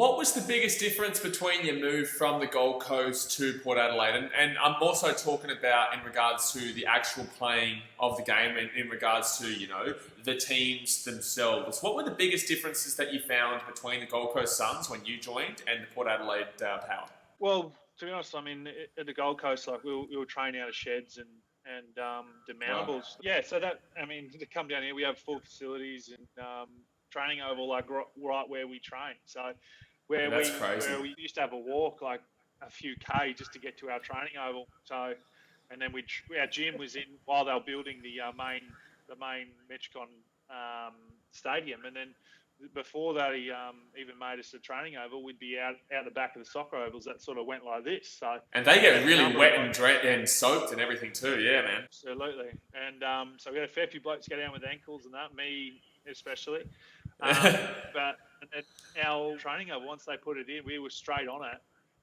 What was the biggest difference between your move from the Gold Coast to Port Adelaide? And I'm also talking about in regards to the actual playing of the game and in regards to, the teams themselves. What were the biggest differences that you found between the Gold Coast Suns when you joined and the Port Adelaide Power? Well, to be honest, I mean, at the Gold Coast, like we were training out of sheds and demountables. Wow. Yeah, so that, I mean, to come down here, we have full facilities and training oval, like right where we train. So where we used to have a walk like a few K just to get to our training oval. So, and then our gym was in while they were building the main Metricon stadium, and then before that he even made us a training oval, we'd be out the back of the soccer ovals that sort of went like this. So and they get really wet and soaked and everything too. Yeah, man. Absolutely. And so we had a fair few blokes go down with ankles and that, me especially. But our training oval, once they put it in, we were straight on it,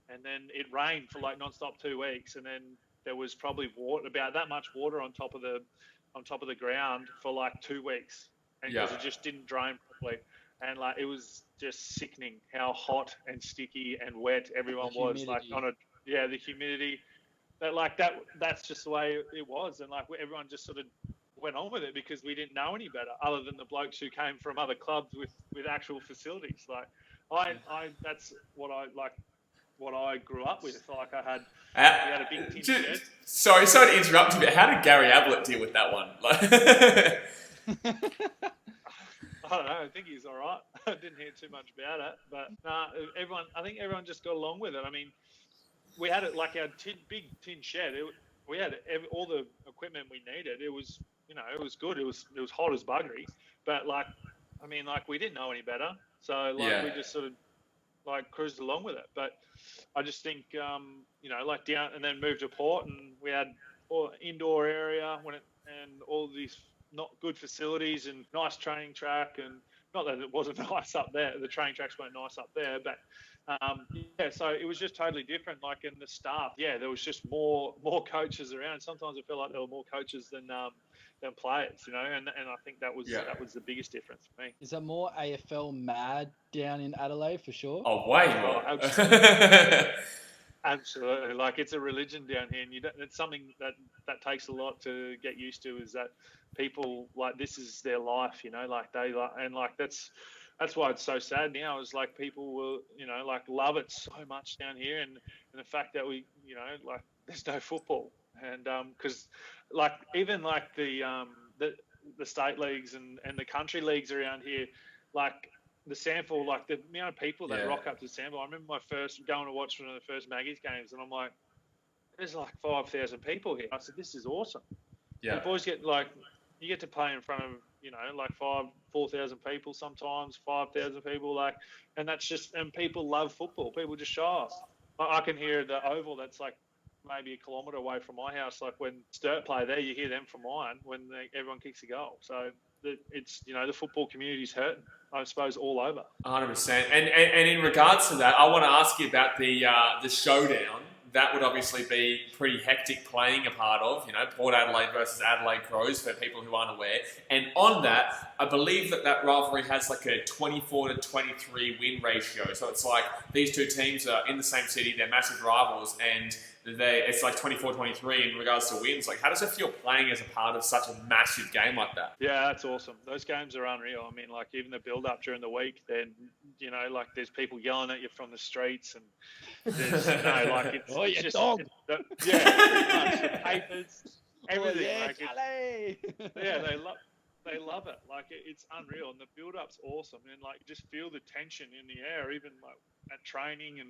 and then it rained for like non-stop 2 weeks, and then there was probably about that much water on top of the ground for like 2 weeks, and because it just didn't drain properly. And like it was just sickening how hot and sticky and wet everyone was. Like the humidity. That's just the way it was, and like everyone just sort of went on with it because we didn't know any better, other than the blokes who came from other clubs with actual facilities. Like I that's what I grew up with. Like we had a big tin shed. Sorry to interrupt you, but how did Gary Ablett deal with that one? I don't know. I think he's all right. I didn't hear too much about it, but I think everyone just got along with it. I mean, we had it like our big tin shed. We had all the equipment we needed. It was, it was good. It was hot as buggery, but we didn't know any better. So we just sort of like cruised along with it. But I just think, down and then moved to Port, and we had all indoor area and all these not good facilities and nice training track, and not that it wasn't nice up there. The training tracks weren't nice up there, but so it was just totally different. Like in the staff, there was just more coaches around. Sometimes I felt like there were more coaches than players, and I think that was the biggest difference for me. Is there more AFL mad down in Adelaide for sure? Oh, way more. Absolutely. Absolutely. Like it's a religion down here, and it's something that takes a lot to get used to. Is that people like this is their life, that's why it's so sad now. Is like people will, love it so much down here, and the fact that we, there's no football, and because even the state leagues and the country leagues around here, like the sample, like the amount of people that rock up to the sample. I remember my first going to watch one of the first Maggie's games, and I'm like, there's like 5,000 people here. I said, this is awesome. Yeah. And boys you get to play in front of, 4,000 people sometimes, 5,000 people, and that's just, and people love football. People just show off. I can hear the oval that's like maybe a kilometre away from my house. Like when Sturt play there, you hear them from mine when everyone kicks a goal. So it's, the football community's hurting, I suppose, all over. 100%. And in regards to that, I want to ask you about the showdown. That would obviously be pretty hectic playing a part of, Port Adelaide versus Adelaide Crows for people who aren't aware. And on that, I believe that rivalry has like a 24-23 win ratio. So it's like these two teams are in the same city, they're massive rivals, and it's like 24-23 in regards to wins. Like, how does it feel playing as a part of such a massive game like that? Yeah, that's awesome. Those games are unreal. I mean, like even the build-up during the week, then there's people yelling at you from the streets, and there's it's you just dog. Pretty much the papers, everything. They love it. Like it's unreal, and the build-up's awesome, and like you just feel the tension in the air, even like at training and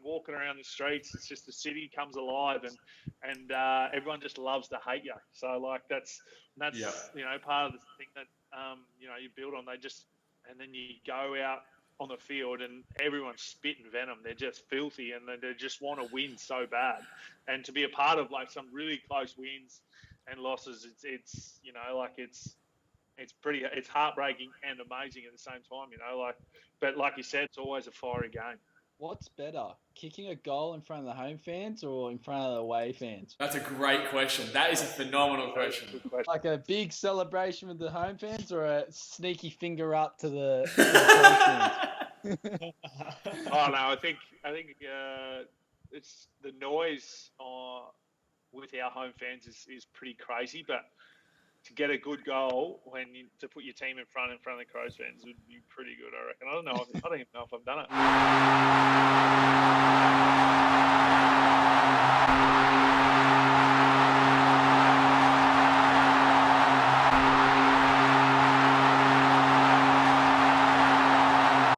walking around the streets. It's just the city comes alive, and everyone just loves to hate you. So like that's part of the thing that you build on. And then you go out on the field and everyone's spitting venom. They're just filthy, and they just want to win so bad. And to be a part of like some really close wins and losses, it's heartbreaking and amazing at the same time, but like you said, it's always a fiery game. What's better, kicking a goal in front of the home fans or in front of the away fans? That's a great question. That is a phenomenal question. Like a big celebration with the home fans or a sneaky finger up to the fans? Oh no, I think it's the noise with our home fans is pretty crazy, but to get a good goal to put your team in front of the Crows fans would be pretty good, I reckon. I don't even know if I've done it.